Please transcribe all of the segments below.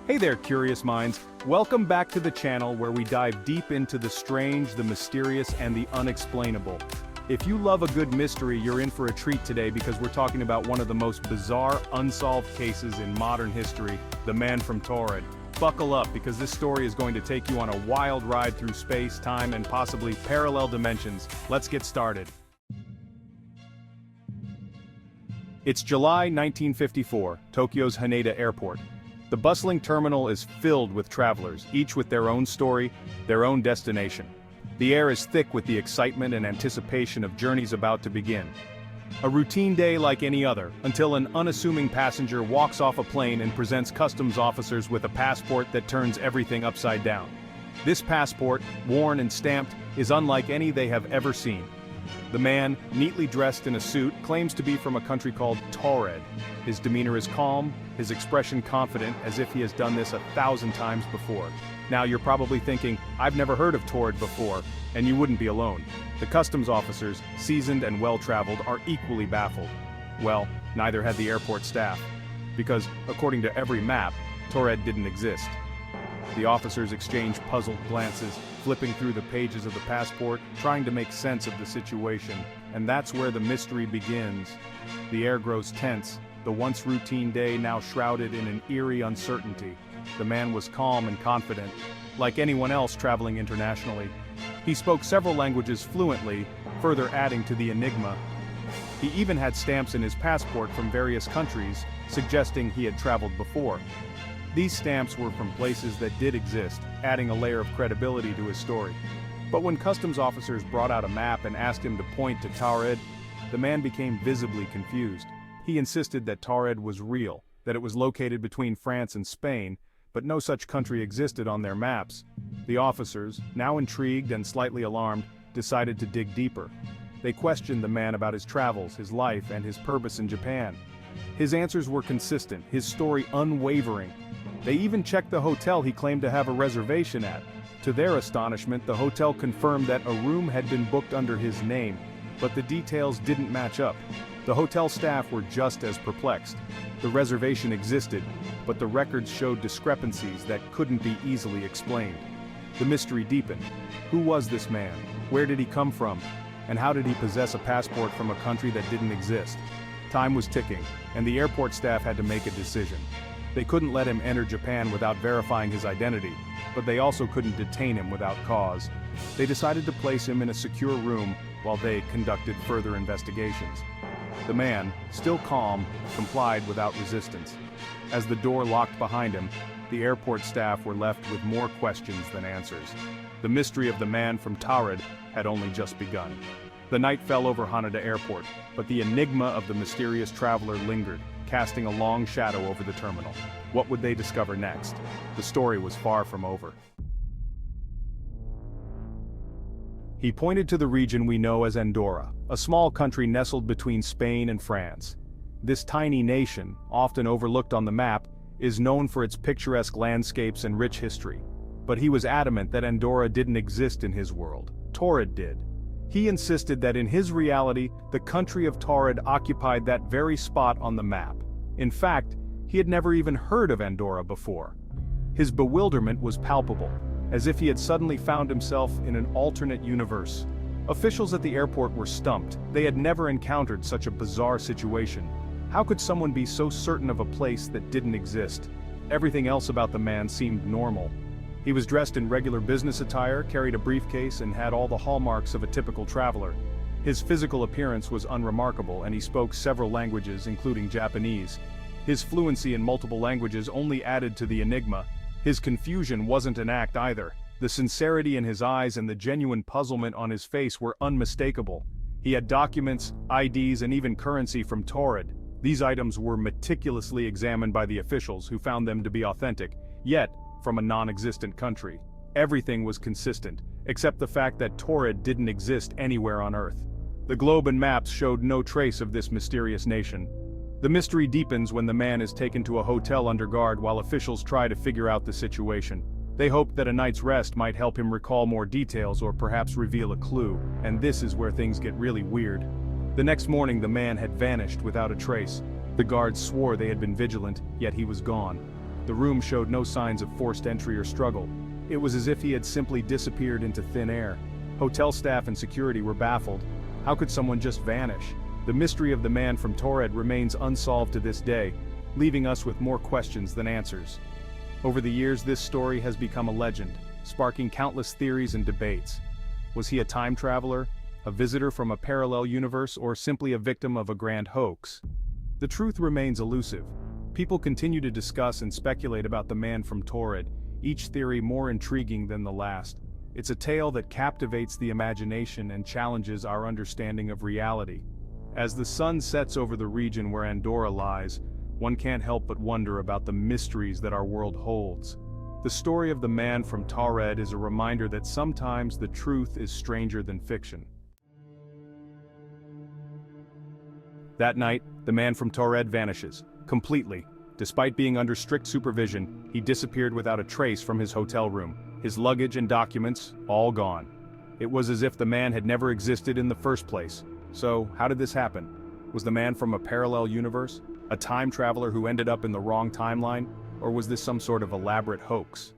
Hey there, curious minds. Welcome back to the channel where we dive deep into the strange, the mysterious, and the unexplainable. If you love a good mystery, you're in for a treat today because we're talking about one of the most bizarre, unsolved cases in modern history, the man from Taured. Buckle up because this story is going to take you on a wild ride through space, time, and possibly parallel dimensions. Let's get started. It's July 1954, Tokyo's Haneda Airport. The bustling terminal is filled with travelers, each with their own story, their own destination. The air is thick with the excitement and anticipation of journeys about to begin. A routine day like any other, until an unassuming passenger walks off a plane and presents customs officers with a passport that turns everything upside down. This passport, worn and stamped, is unlike any they have ever seen. The man, neatly dressed in a suit, claims to be from a country called Taured. His demeanor is calm, his expression confident, as if he has done this 1,000 times before. Now you're probably thinking, I've never heard of Taured before, and you wouldn't be alone. The customs officers, seasoned and well-traveled, are equally baffled. Well, neither had the airport staff. Because, according to every map, Taured didn't exist. The officers exchange puzzled glances, flipping through the pages of the passport, trying to make sense of the situation. And that's where the mystery begins. The air grows tense, the once routine day now shrouded in an eerie uncertainty. The man was calm and confident, like anyone else traveling internationally. He spoke several languages fluently, further adding to the enigma. He even had stamps in his passport from various countries, suggesting he had traveled before. These stamps were from places that did exist, adding a layer of credibility to his story. But when customs officers brought out a map and asked him to point to Taured, the man became visibly confused. He insisted that Taured was real, that it was located between France and Spain, but no such country existed on their maps. The officers, now intrigued and slightly alarmed, decided to dig deeper. They questioned the man about his travels, his life, and his purpose in Japan. His answers were consistent, his story unwavering. They even checked the hotel he claimed to have a reservation at. To their astonishment, the hotel confirmed that a room had been booked under his name, but the details didn't match up. The hotel staff were just as perplexed. The reservation existed, but the records showed discrepancies that couldn't be easily explained. The mystery deepened. Who was this man? Where did he come from? And how did he possess a passport from a country that didn't exist? Time was ticking, and the airport staff had to make a decision. They couldn't let him enter Japan without verifying his identity, but they also couldn't detain him without cause. They decided to place him in a secure room while they conducted further investigations. The man, still calm, complied without resistance. As the door locked behind him, the airport staff were left with more questions than answers. The mystery of the man from Taured had only just begun. The night fell over Haneda Airport, but the enigma of the mysterious traveler lingered, casting a long shadow over the terminal. What would they discover next? The story was far from over. He pointed to the region we know as Andorra, a small country nestled between Spain and France. This tiny nation, often overlooked on the map, is known for its picturesque landscapes and rich history. But he was adamant that Andorra didn't exist in his world. Taured did. He insisted that in his reality, the country of Taured occupied that very spot on the map. In fact, he had never even heard of Andorra before. His bewilderment was palpable, as if he had suddenly found himself in an alternate universe. Officials at the airport were stumped. They had never encountered such a bizarre situation. How could someone be so certain of a place that didn't exist? Everything else about the man seemed normal. He was dressed in regular business attire, carried a briefcase, and had all the hallmarks of a typical traveler. His physical appearance was unremarkable, and he spoke several languages, including Japanese. His fluency in multiple languages only added to the enigma. His confusion wasn't an act either. The sincerity in his eyes and the genuine puzzlement on his face were unmistakable. He had documents, IDs, and even currency from Taured. These items were meticulously examined by the officials, who found them to be authentic, yet from a non-existent country. Everything was consistent, except the fact that Taured didn't exist anywhere on Earth. The globe and maps showed no trace of this mysterious nation. The mystery deepens when the man is taken to a hotel under guard while officials try to figure out the situation. They hoped that a night's rest might help him recall more details or perhaps reveal a clue, and this is where things get really weird. The next morning the man had vanished without a trace. The guards swore they had been vigilant, yet he was gone. The room showed no signs of forced entry or struggle. It was as if he had simply disappeared into thin air. Hotel staff and security were baffled. How could someone just vanish? The mystery of the man from Taured remains unsolved to this day, leaving us with more questions than answers. Over the years, this story has become a legend, sparking countless theories and debates. Was he a time traveler, a visitor from a parallel universe, or simply a victim of a grand hoax? The truth remains elusive. People continue to discuss and speculate about the man from Taured, each theory more intriguing than the last. It's a tale that captivates the imagination and challenges our understanding of reality. As the sun sets over the region where Andorra lies, one can't help but wonder about the mysteries that our world holds. The story of the man from Taured is a reminder that sometimes the truth is stranger than fiction. That night, the man from Taured vanishes, completely. Despite being under strict supervision, he disappeared without a trace from his hotel room, his luggage and documents, all gone. It was as if the man had never existed in the first place. So, how did this happen? Was the man from a parallel universe? A time traveler who ended up in the wrong timeline? Or was this some sort of elaborate hoax?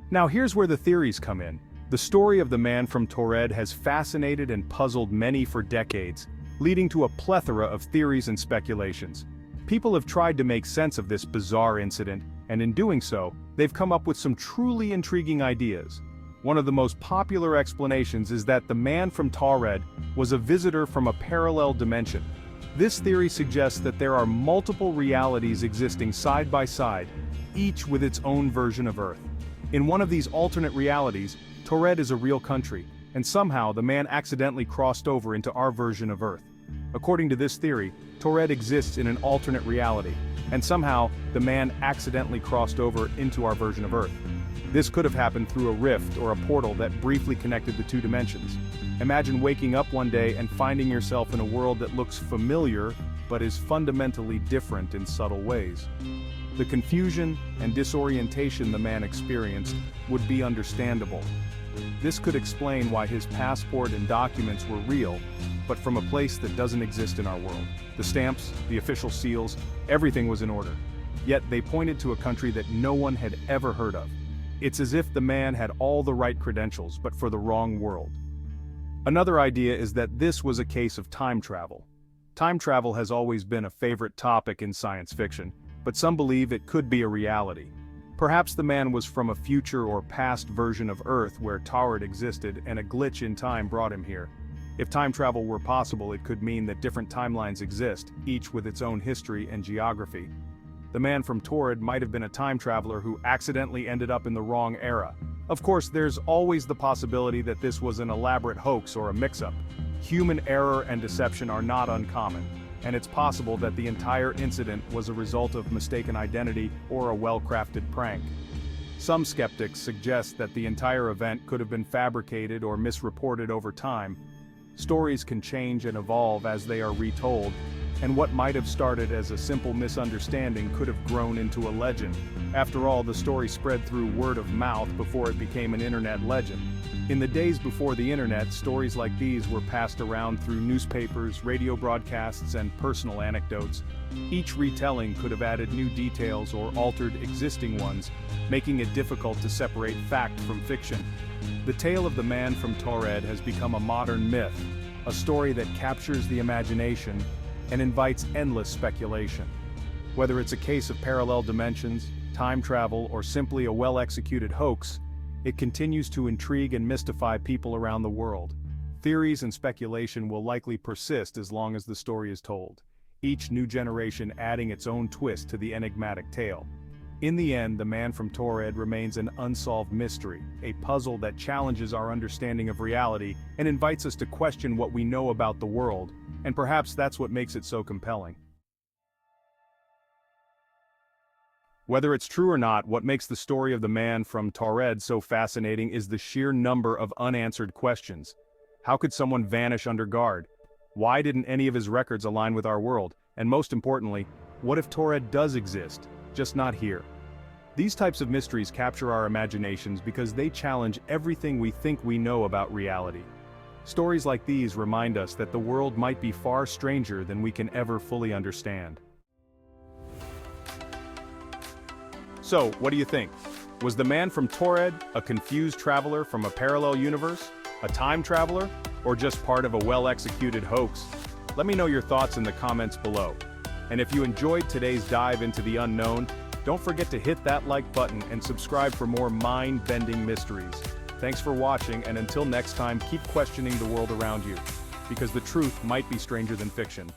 Now here's where the theories come in. The story of the man from Taured has fascinated and puzzled many for decades, leading to a plethora of theories and speculations. People have tried to make sense of this bizarre incident, and in doing so, they've come up with some truly intriguing ideas. One of the most popular explanations is that the man from Taured was a visitor from a parallel dimension. This theory suggests that there are multiple realities existing side by side, each with its own version of Earth. In one of these alternate realities, Taured is a real country, and somehow the man accidentally crossed over into our version of Earth. According to this theory, Taured exists in an alternate reality, and somehow the man accidentally crossed over into our version of Earth. This could have happened through a rift or a portal that briefly connected the two dimensions. Imagine waking up one day and finding yourself in a world that looks familiar but is fundamentally different in subtle ways. The confusion and disorientation the man experienced would be understandable. This could explain why his passport and documents were real, but from a place that doesn't exist in our world. The stamps, the official seals, everything was in order. Yet they pointed to a country that no one had ever heard of. It's as if the man had all the right credentials, but for the wrong world. Another idea is that this was a case of time travel. Time travel has always been a favorite topic in science fiction, but some believe it could be a reality. Perhaps the man was from a future or past version of Earth where Taured existed and a glitch in time brought him here. If time travel were possible, it could mean that different timelines exist, each with its own history and geography. The man from Taured might have been a time traveler who accidentally ended up in the wrong era. Of course, there's always the possibility that this was an elaborate hoax or a mix-up. Human error and deception are not uncommon, and it's possible that the entire incident was a result of mistaken identity or a well-crafted prank. Some skeptics suggest that the entire event could have been fabricated or misreported over time. Stories can change and evolve as they are retold, and what might have started as a simple misunderstanding could have grown into a legend. After all, the story spread through word of mouth before it became an internet legend. In the days before the internet, stories like these were passed around through newspapers, radio broadcasts, and personal anecdotes. Each retelling could have added new details or altered existing ones, making it difficult to separate fact from fiction. The tale of the man from Taured has become a modern myth, a story that captures the imagination and invites endless speculation. Whether it's a case of parallel dimensions, time travel, or simply a well-executed hoax, it continues to intrigue and mystify people around the world. Theories and speculation will likely persist as long as the story is told, each new generation adding its own twist to the enigmatic tale. In the end, the man from Taured remains an unsolved mystery, a puzzle that challenges our understanding of reality and invites us to question what we know about the world, and perhaps that's what makes it so compelling. Whether it's true or not, what makes the story of the man from Taured so fascinating is the sheer number of unanswered questions. How could someone vanish under guard? Why didn't any of his records align with our world? And most importantly, what if Taured does exist, just not here? These types of mysteries capture our imaginations because they challenge everything we think we know about reality. Stories like these remind us that the world might be far stranger than we can ever fully understand. So, what do you think? Was the man from Taured a confused traveler from a parallel universe, a time traveler, or just part of a well-executed hoax? Let me know your thoughts in the comments below. And if you enjoyed today's dive into the unknown, don't forget to hit that like button and subscribe for more mind-bending mysteries. Thanks for watching, and until next time, keep questioning the world around you, because the truth might be stranger than fiction.